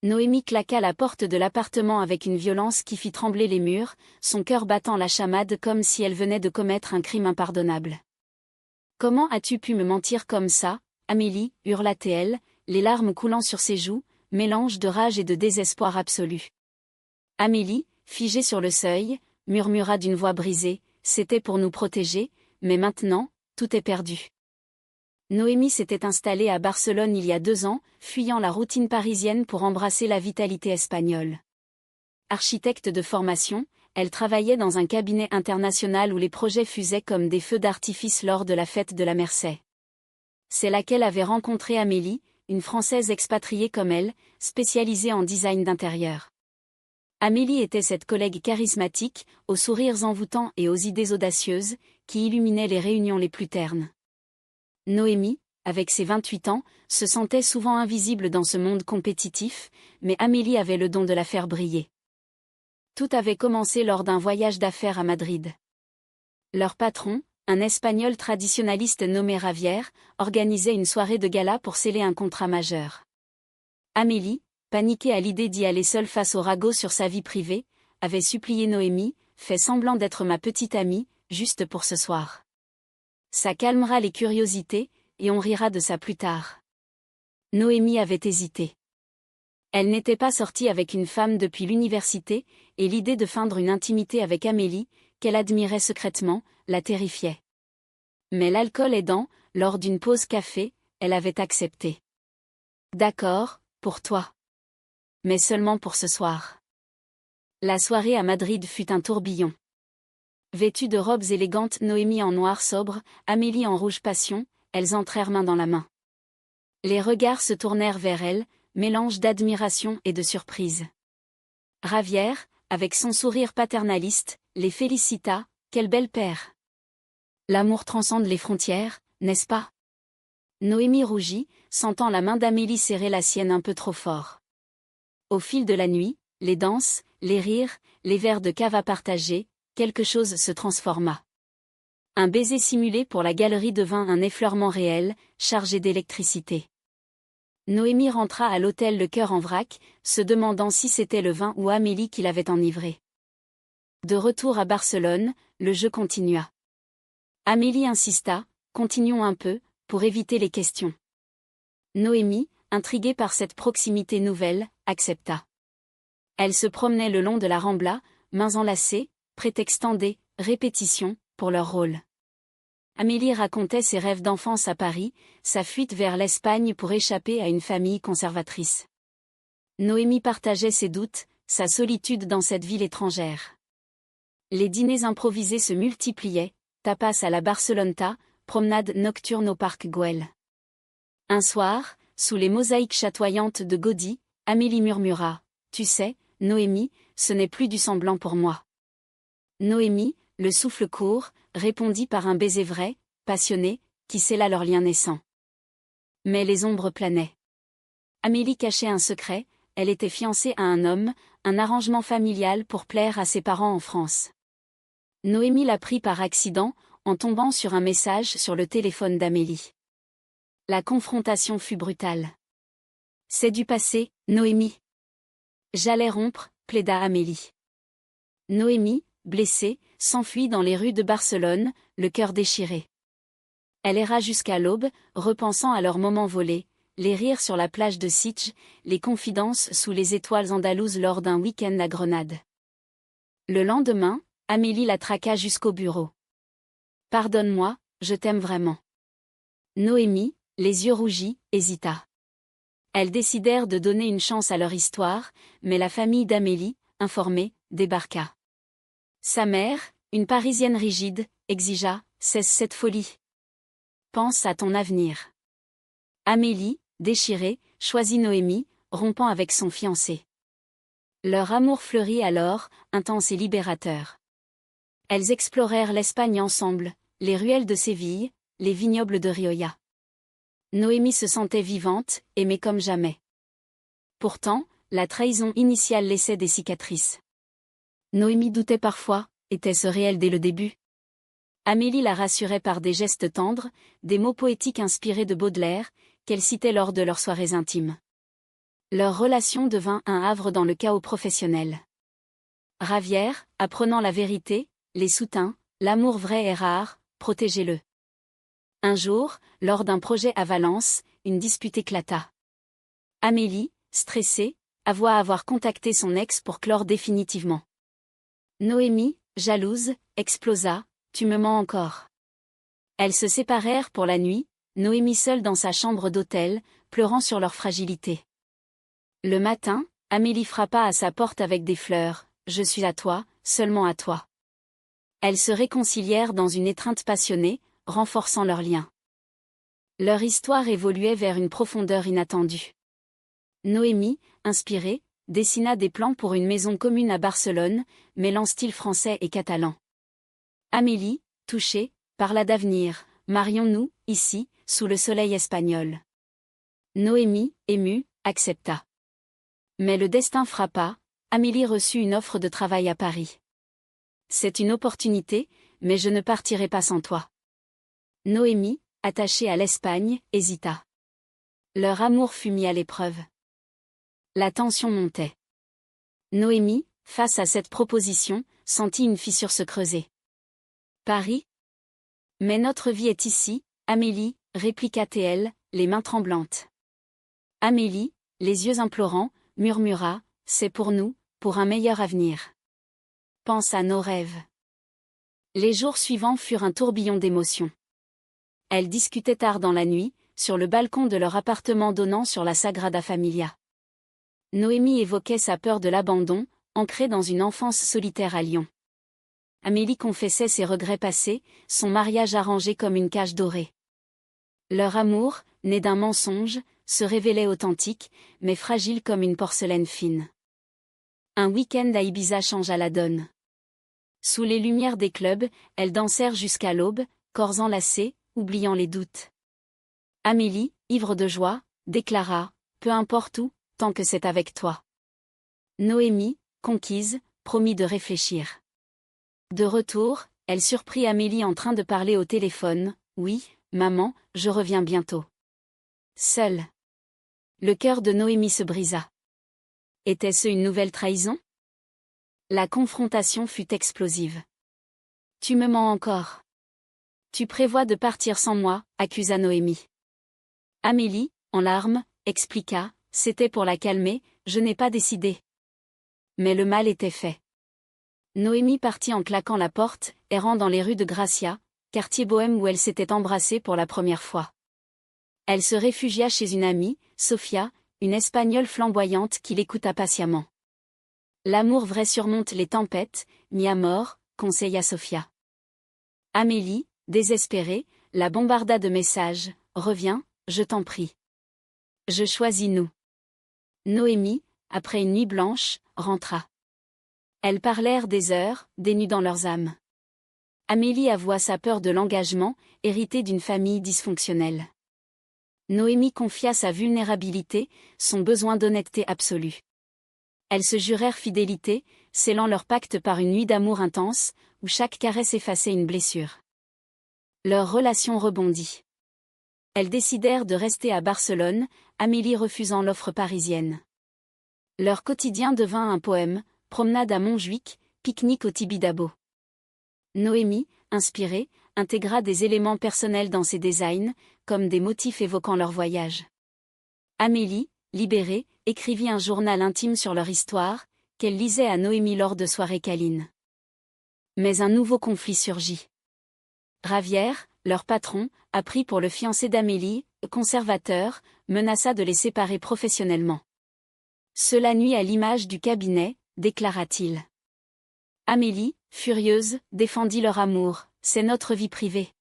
Noémie claqua la porte de l'appartement avec une violence qui fit trembler les murs, son cœur battant la chamade comme si elle venait de commettre un crime impardonnable. « Comment as-tu pu me mentir comme ça, Amélie » hurla-t-elle, les larmes coulant sur ses joues, mélange de rage et de désespoir absolu. Amélie, figée sur le seuil, murmura d'une voix brisée, « C'était pour nous protéger, mais maintenant, tout est perdu. » Noémie s'était installée à Barcelone il y a 2 ans, fuyant la routine parisienne pour embrasser la vitalité espagnole. Architecte de formation, elle travaillait dans un cabinet international où les projets fusaient comme des feux d'artifice lors de la fête de la Mercey. C'est là qu'elle avait rencontré Amélie, une Française expatriée comme elle, spécialisée en design d'intérieur. Amélie était cette collègue charismatique, aux sourires envoûtants et aux idées audacieuses, qui illuminait les réunions les plus ternes. Noémie, avec ses 28 ans, se sentait souvent invisible dans ce monde compétitif, mais Amélie avait le don de la faire briller. Tout avait commencé lors d'un voyage d'affaires à Madrid. Leur patron, un Espagnol traditionnaliste nommé Javier, organisait une soirée de gala pour sceller un contrat majeur. Amélie, paniquée à l'idée d'y aller seule face au ragot sur sa vie privée, avait supplié Noémie, « Fais semblant d'être ma petite amie, juste pour ce soir. Ça calmera les curiosités, et on rira de ça plus tard. » Noémie avait hésité. Elle n'était pas sortie avec une femme depuis l'université, et l'idée de feindre une intimité avec Amélie, qu'elle admirait secrètement, la terrifiait. Mais l'alcool aidant, lors d'une pause café, elle avait accepté. « D'accord, pour toi. Mais seulement pour ce soir. » La soirée à Madrid fut un tourbillon. Vêtues de robes élégantes, Noémie en noir sobre, Amélie en rouge passion, elles entrèrent main dans la main. Les regards se tournèrent vers elles, mélange d'admiration et de surprise. Javier, avec son sourire paternaliste, les félicita, « Quel bel père. L'amour transcende les frontières, n'est-ce pas ?» Noémie rougit, sentant la main d'Amélie serrer la sienne un peu trop fort. Au fil de la nuit, les danses, les rires, les verres de cave à partager, quelque chose se transforma. Un baiser simulé pour la galerie devint un effleurement réel, chargé d'électricité. Noémie rentra à l'hôtel le cœur en vrac, se demandant si c'était le vin ou Amélie qui l'avait enivrée. De retour à Barcelone, le jeu continua. Amélie insista, « Continuons un peu, pour éviter les questions. » Noémie, intriguée par cette proximité nouvelle, accepta. Elle se promenait le long de la Rambla, mains enlacées, prétextant des « répétitions » pour leur rôle. Amélie racontait ses rêves d'enfance à Paris, sa fuite vers l'Espagne pour échapper à une famille conservatrice. Noémie partageait ses doutes, sa solitude dans cette ville étrangère. Les dîners improvisés se multipliaient, tapas à la Barceloneta, promenade nocturne au parc Güell. Un soir, sous les mosaïques chatoyantes de Gaudí, Amélie murmura, « Tu sais, Noémie, ce n'est plus du semblant pour moi. » Noémie, le souffle court, répondit par un baiser vrai, passionné, qui scella leur lien naissant. Mais les ombres planaient. Amélie cachait un secret, elle était fiancée à un homme, un arrangement familial pour plaire à ses parents en France. Noémie l'apprit par accident, en tombant sur un message sur le téléphone d'Amélie. La confrontation fut brutale. « C'est du passé, Noémie. »« J'allais rompre, » plaida Amélie. Noémie, blessée, s'enfuit dans les rues de Barcelone, le cœur déchiré. Elle erra jusqu'à l'aube, repensant à leurs moments volés, les rires sur la plage de Sitges, les confidences sous les étoiles andalouses lors d'un week-end à Grenade. Le lendemain, Amélie la traqua jusqu'au bureau. « Pardonne-moi, je t'aime vraiment. » Noémie, les yeux rougis, hésita. Elles décidèrent de donner une chance à leur histoire, mais la famille d'Amélie, informée, débarqua. Sa mère, une Parisienne rigide, exigea « Cesse cette folie. Pense à ton avenir. » Amélie, déchirée, choisit Noémie, rompant avec son fiancé. Leur amour fleurit alors, intense et libérateur. Elles explorèrent l'Espagne ensemble, les ruelles de Séville, les vignobles de Rioja. Noémie se sentait vivante, aimée comme jamais. Pourtant, la trahison initiale laissait des cicatrices. Noémie doutait parfois, était-ce réel dès le début? Amélie la rassurait par des gestes tendres, des mots poétiques inspirés de Baudelaire, qu'elle citait lors de leurs soirées intimes. Leur relation devint un havre dans le chaos professionnel. Javier, apprenant la vérité, les soutint, l'amour vrai est rare, protégez-le. Un jour, lors d'un projet à Valence, une dispute éclata. Amélie, stressée, avoua avoir contacté son ex pour clore définitivement. Noémie, jalouse, explosa, tu me mens encore. Elles se séparèrent pour la nuit, Noémie seule dans sa chambre d'hôtel, pleurant sur leur fragilité. Le matin, Amélie frappa à sa porte avec des fleurs, je suis à toi, seulement à toi. Elles se réconcilièrent dans une étreinte passionnée, renforçant leur lien. Leur histoire évoluait vers une profondeur inattendue. Noémie, inspirée, dessina des plans pour une maison commune à Barcelone, mêlant style français et catalan. Amélie, touchée, parla d'avenir, marions-nous, ici, sous le soleil espagnol. Noémie, émue, accepta. Mais le destin frappa, Amélie reçut une offre de travail à Paris. C'est une opportunité, mais je ne partirai pas sans toi. Noémie, attachée à l'Espagne, hésita. Leur amour fut mis à l'épreuve. La tension montait. Noémie, face à cette proposition, sentit une fissure se creuser. Paris? Mais notre vie est ici, Amélie, répliqua-t-elle, les mains tremblantes. Amélie, les yeux implorants, murmura, c'est pour nous, pour un meilleur avenir. Pense à nos rêves. Les jours suivants furent un tourbillon d'émotions. Elles discutaient tard dans la nuit, sur le balcon de leur appartement donnant sur la Sagrada Familia. Noémie évoquait sa peur de l'abandon, ancrée dans une enfance solitaire à Lyon. Amélie confessait ses regrets passés, son mariage arrangé comme une cage dorée. Leur amour, né d'un mensonge, se révélait authentique, mais fragile comme une porcelaine fine. Un week-end à Ibiza changea la donne. Sous les lumières des clubs, elles dansèrent jusqu'à l'aube, corps enlacés, oubliant les doutes. Amélie, ivre de joie, déclara « Peu importe où, tant que c'est avec toi ». Noémie, conquise, promit de réfléchir. De retour, elle surprit Amélie en train de parler au téléphone. « Oui, maman, je reviens bientôt. » Seule. Le cœur de Noémie se brisa. Était-ce une nouvelle trahison? La confrontation fut explosive. « Tu me mens encore. Tu prévois de partir sans moi, accusa Noémie. Amélie, en larmes, expliqua, c'était pour la calmer, je n'ai pas décidé. Mais le mal était fait. Noémie partit en claquant la porte, errant dans les rues de Gracia, quartier bohème où elle s'était embrassée pour la première fois. Elle se réfugia chez une amie, Sofia, une Espagnole flamboyante qui l'écouta patiemment. L'amour vrai surmonte les tempêtes, mi amor, conseilla Sofia. Amélie, désespérée, la bombarda de messages, reviens, je t'en prie. Je choisis nous. Noémie, après une nuit blanche, rentra. Elles parlèrent des heures, dénudant leurs âmes. Amélie avoua sa peur de l'engagement, héritée d'une famille dysfonctionnelle. Noémie confia sa vulnérabilité, son besoin d'honnêteté absolue. Elles se jurèrent fidélité, scellant leur pacte par une nuit d'amour intense, où chaque caresse effaçait une blessure. Leur relation rebondit. Elles décidèrent de rester à Barcelone, Amélie refusant l'offre parisienne. Leur quotidien devint un poème, promenade à Montjuic, pique-nique au Tibidabo. Noémie, inspirée, intégra des éléments personnels dans ses designs, comme des motifs évoquant leur voyage. Amélie, libérée, écrivit un journal intime sur leur histoire, qu'elle lisait à Noémie lors de soirées câlines. Mais un nouveau conflit surgit. Javier, leur patron, apprit pour le fiancé d'Amélie, conservateur, menaça de les séparer professionnellement. Cela nuit à l'image du cabinet, déclara-t-il. Amélie, furieuse, défendit leur amour, c'est notre vie privée.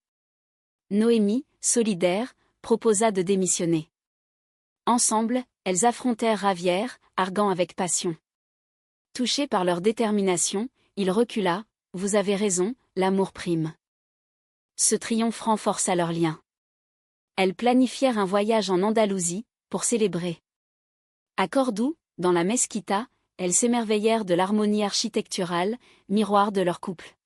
Noémie, solidaire, proposa de démissionner. Ensemble, elles affrontèrent Javier, arguant avec passion. Touché par leur détermination, il recula, vous avez raison, l'amour prime. Ce triomphe renforça leur lien. Elles planifièrent un voyage en Andalousie, pour célébrer. À Cordoue, dans la Mesquita, elles s'émerveillèrent de l'harmonie architecturale, miroir de leur couple.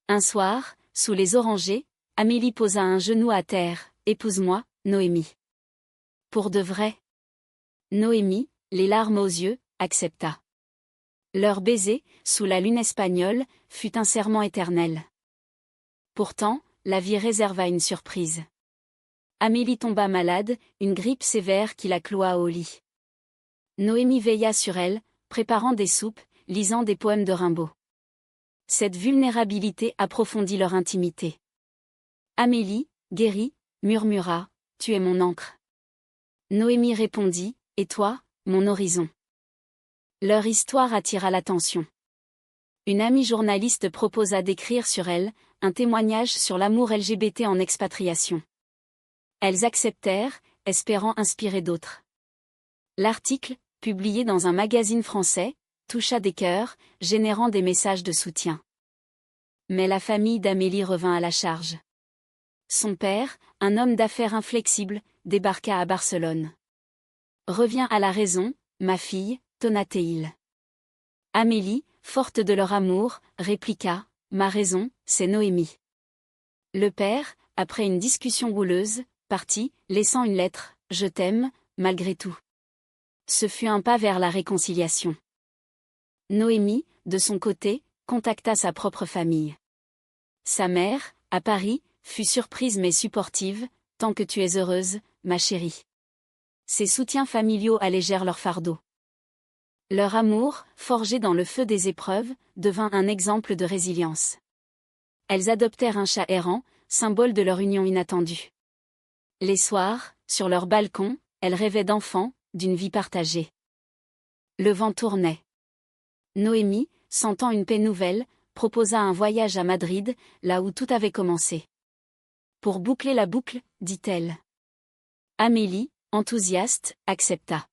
Un soir, sous les orangers, Amélie posa un genou à terre, épouse-moi, Noémie. Pour de vrai. Noémie, les larmes aux yeux, accepta. Leur baiser, sous la lune espagnole, fut un serment éternel. Pourtant, la vie réserva une surprise. Amélie tomba malade, une grippe sévère qui la cloua au lit. Noémie veilla sur elle, préparant des soupes, lisant des poèmes de Rimbaud. Cette vulnérabilité approfondit leur intimité. Amélie, guérie, murmura, « Tu es mon encre. » Noémie répondit, « Et toi, mon horizon. » Leur histoire attira l'attention. Une amie journaliste proposa d'écrire sur elle, un témoignage sur l'amour LGBT en expatriation. Elles acceptèrent, espérant inspirer d'autres. L'article, publié dans un magazine français, toucha des cœurs, générant des messages de soutien. Mais la famille d'Amélie revint à la charge. Son père, un homme d'affaires inflexible, débarqua à Barcelone. « Reviens à la raison, ma fille, » tonna-t-il. Amélie, forte de leur amour, répliqua, « Ma raison, c'est Noémie. » Le père, après une discussion houleuse, partit, laissant une lettre, « Je t'aime, malgré tout. » Ce fut un pas vers la réconciliation. Noémie, de son côté, contacta sa propre famille. Sa mère, à Paris, fut surprise mais supportive, « Tant que tu es heureuse, ma chérie. » Ces soutiens familiaux allégèrent leur fardeau. Leur amour, forgé dans le feu des épreuves, devint un exemple de résilience. Elles adoptèrent un chat errant, symbole de leur union inattendue. Les soirs, sur leur balcon, elles rêvaient d'enfants, d'une vie partagée. Le vent tournait. Noémie, sentant une paix nouvelle, proposa un voyage à Madrid, là où tout avait commencé. Pour boucler la boucle, dit-elle. Amélie, enthousiaste, accepta.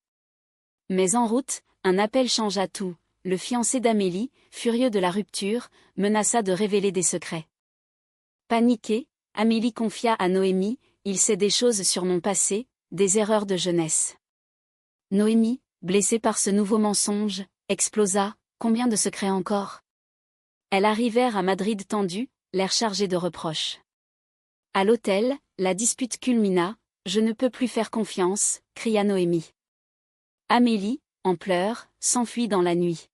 Mais en route, un appel changea tout. Le fiancé d'Amélie, furieux de la rupture, menaça de révéler des secrets. Paniquée, Amélie confia à Noémie, « Il sait des choses sur mon passé, des erreurs de jeunesse. » Noémie, blessée par ce nouveau mensonge, explosa, « Combien de secrets encore ?» Elles arrivèrent à Madrid tendues, l'air chargé de reproches. À l'hôtel, la dispute culmina, « Je ne peux plus faire confiance », cria Noémie. Amélie, en pleurs, s'enfuit dans la nuit.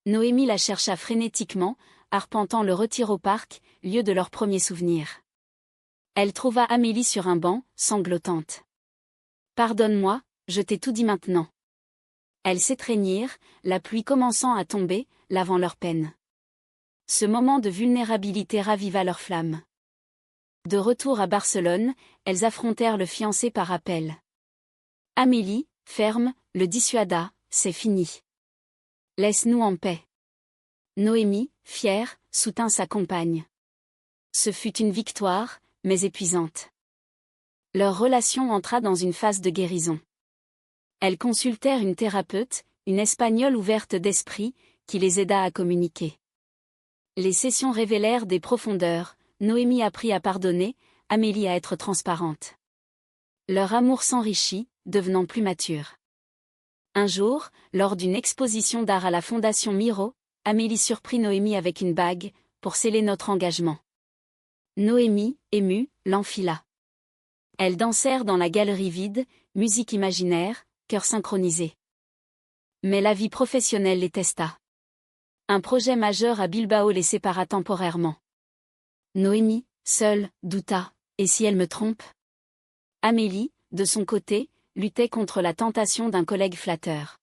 Noémie la chercha frénétiquement, arpentant le retire au parc, lieu de leurs premiers souvenirs. Elle trouva Amélie sur un banc, sanglotante. « Pardonne-moi, je t'ai tout dit maintenant. » Elles s'étreignirent, la pluie commençant à tomber, lavant leur peine. Ce moment de vulnérabilité raviva leur flamme. De retour à Barcelone, elles affrontèrent le fiancé par appel. Amélie, ferme, le dissuada, « C'est fini. Laisse-nous en paix. » Noémie, fière, soutint sa compagne. Ce fut une victoire, mais épuisante. Leur relation entra dans une phase de guérison. Elles consultèrent une thérapeute, une Espagnole ouverte d'esprit, qui les aida à communiquer. Les sessions révélèrent des profondeurs, Noémie apprit à pardonner, Amélie à être transparente. Leur amour s'enrichit, devenant plus mature. Un jour, lors d'une exposition d'art à la Fondation Miro, Amélie surprit Noémie avec une bague, pour sceller notre engagement. Noémie, émue, l'enfila. Elles dansèrent dans la galerie vide, musique imaginaire, cœurs synchronisés. Mais la vie professionnelle les testa. Un projet majeur à Bilbao les sépara temporairement. Noémie, seule, douta, « Et si elle me trompe ?» Amélie, de son côté, luttait contre la tentation d'un collègue flatteur.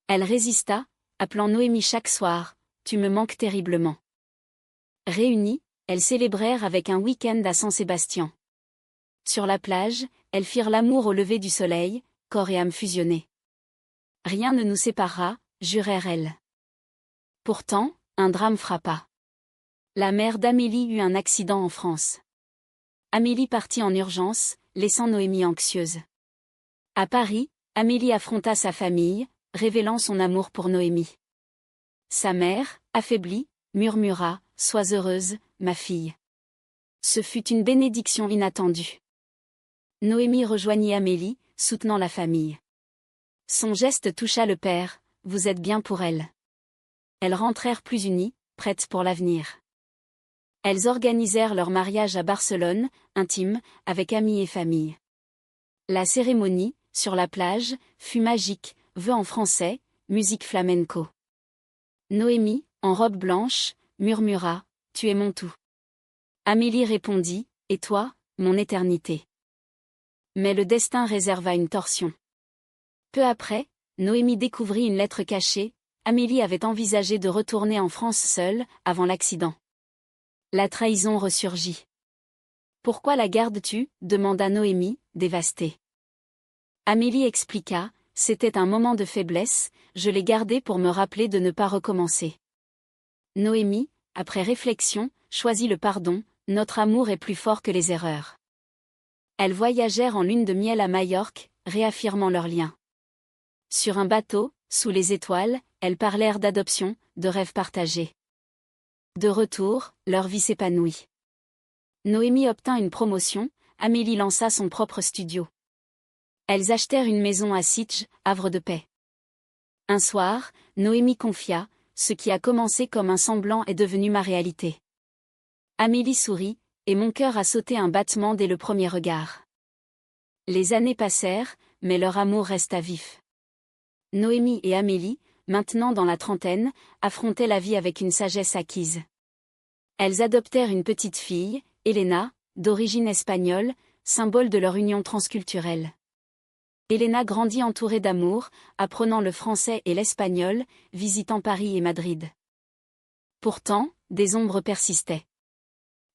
Elle résista, appelant Noémie chaque soir, « Tu me manques terriblement. » Réunies, elles célébrèrent avec un week-end à San-Sébastien. Sur la plage, elles firent l'amour au lever du soleil, corps et âme fusionnés. « Rien ne nous séparera », jurèrent-elles. Pourtant, un drame frappa. La mère d'Amélie eut un accident en France. Amélie partit en urgence, laissant Noémie anxieuse. À Paris, Amélie affronta sa famille, révélant son amour pour Noémie. Sa mère, affaiblie, murmura, « Sois heureuse, ma fille. » Ce fut une bénédiction inattendue. Noémie rejoignit Amélie, soutenant la famille. Son geste toucha le père, « Vous êtes bien pour elle. » Elles rentrèrent plus unies, prêtes pour l'avenir. Elles organisèrent leur mariage à Barcelone, intime, avec amis et famille. La cérémonie, sur la plage, fut magique, vœux en français, musique flamenco. Noémie, en robe blanche, murmura, tu es mon tout. Amélie répondit, et toi, mon éternité. Mais le destin réserva une torsion. Peu après, Noémie découvrit une lettre cachée. Amélie avait envisagé de retourner en France seule, avant l'accident. La trahison ressurgit. Pourquoi la gardes-tu demanda Noémie, dévastée. Amélie expliqua, c'était un moment de faiblesse, je l'ai gardée pour me rappeler de ne pas recommencer. Noémie, après réflexion, choisit le pardon, notre amour est plus fort que les erreurs. Elles voyagèrent en lune de miel à Majorque, réaffirmant leur lien. Sur un bateau, sous les étoiles, elles parlèrent d'adoption, de rêves partagés. De retour, leur vie s'épanouit. Noémie obtint une promotion, Amélie lança son propre studio. Elles achetèrent une maison à Sitges, Havre de Paix. Un soir, Noémie confia, ce qui a commencé comme un semblant est devenu ma réalité. Amélie sourit, et mon cœur a sauté un battement dès le premier regard. Les années passèrent, mais leur amour resta vif. Noémie et Amélie, maintenant dans la trentaine, affrontaient la vie avec une sagesse acquise. Elles adoptèrent une petite fille, Elena, d'origine espagnole, symbole de leur union transculturelle. Elena grandit entourée d'amour, apprenant le français et l'espagnol, visitant Paris et Madrid. Pourtant, des ombres persistaient.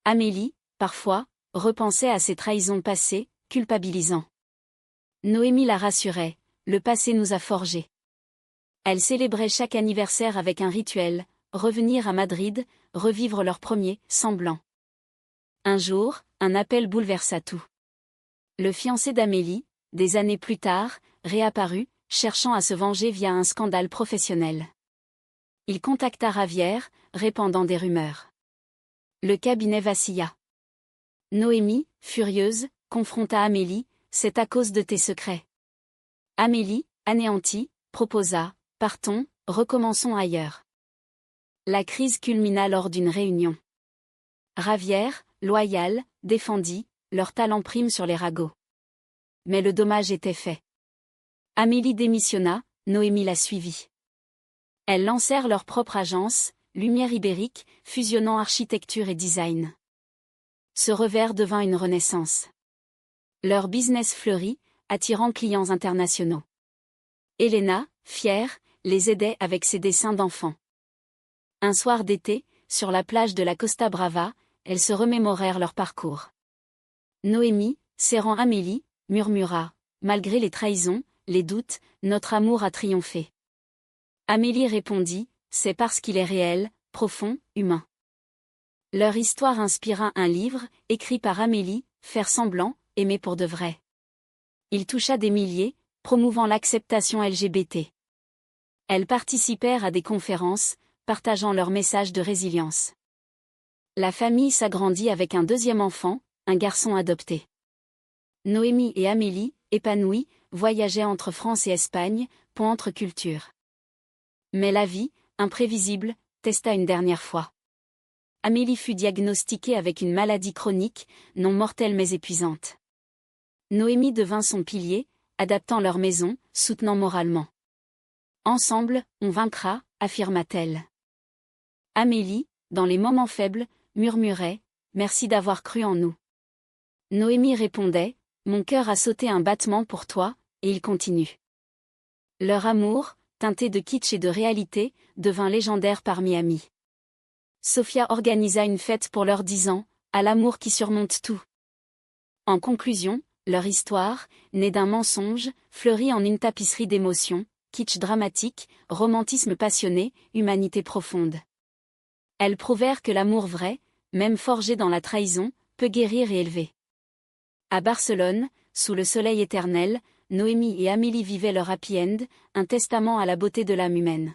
Amélie, parfois, repensait à ses trahisons passées, culpabilisant. Noémie la rassurait, le passé nous a forgés. Elle célébrait chaque anniversaire avec un rituel, revenir à Madrid, revivre leur premier semblant. Un jour, un appel bouleversa tout. Le fiancé d'Amélie, des années plus tard, réapparut, cherchant à se venger via un scandale professionnel. Il contacta Ravière, répandant des rumeurs. Le cabinet vacilla. Noémie, furieuse, confronta Amélie, c'est à cause de tes secrets. Amélie, anéantie, proposa, partons, recommençons ailleurs. La crise culmina lors d'une réunion. Ravière, loyal, défendit, leur talent prime sur les ragots. Mais le dommage était fait. Amélie démissionna, Noémie la suivit. Elles lancèrent leur propre agence, Lumière Ibérique, fusionnant architecture et design. Ce revers devint une renaissance. Leur business fleurit, attirant clients internationaux. Elena, fière, les aidait avec ses dessins d'enfants. Un soir d'été, sur la plage de la Costa Brava, elles se remémorèrent leur parcours. Noémie, serrant Amélie, murmura, malgré les trahisons, les doutes, notre amour a triomphé. Amélie répondit, c'est parce qu'il est réel, profond, humain. Leur histoire inspira un livre, écrit par Amélie, Faire semblant, aimer pour de vrai. Il toucha des milliers, promouvant l'acceptation LGBT. Elles participèrent à des conférences, partageant leur message de résilience. La famille s'agrandit avec un deuxième enfant, un garçon adopté. Noémie et Amélie, épanouies, voyageaient entre France et Espagne, pont entre cultures. Mais la vie, imprévisible, testa une dernière fois. Amélie fut diagnostiquée avec une maladie chronique, non mortelle mais épuisante. Noémie devint son pilier, adaptant leur maison, soutenant moralement. Ensemble, on vaincra, affirma-t-elle. Amélie, dans les moments faibles, murmurait, merci d'avoir cru en nous. Noémie répondait, mon cœur a sauté un battement pour toi, et il continue. Leur amour, teinté de kitsch et de réalité, devint légendaire parmi amis. Sophia organisa une fête pour leurs 10 ans, à l'amour qui surmonte tout. En conclusion, leur histoire, née d'un mensonge, fleurit en une tapisserie d'émotions, kitsch dramatique, romantisme passionné, humanité profonde. Elles prouvèrent que l'amour vrai, même forgé dans la trahison, peut guérir et élever. À Barcelone, sous le soleil éternel, Noémie et Amélie vivaient leur happy end, un testament à la beauté de l'âme humaine.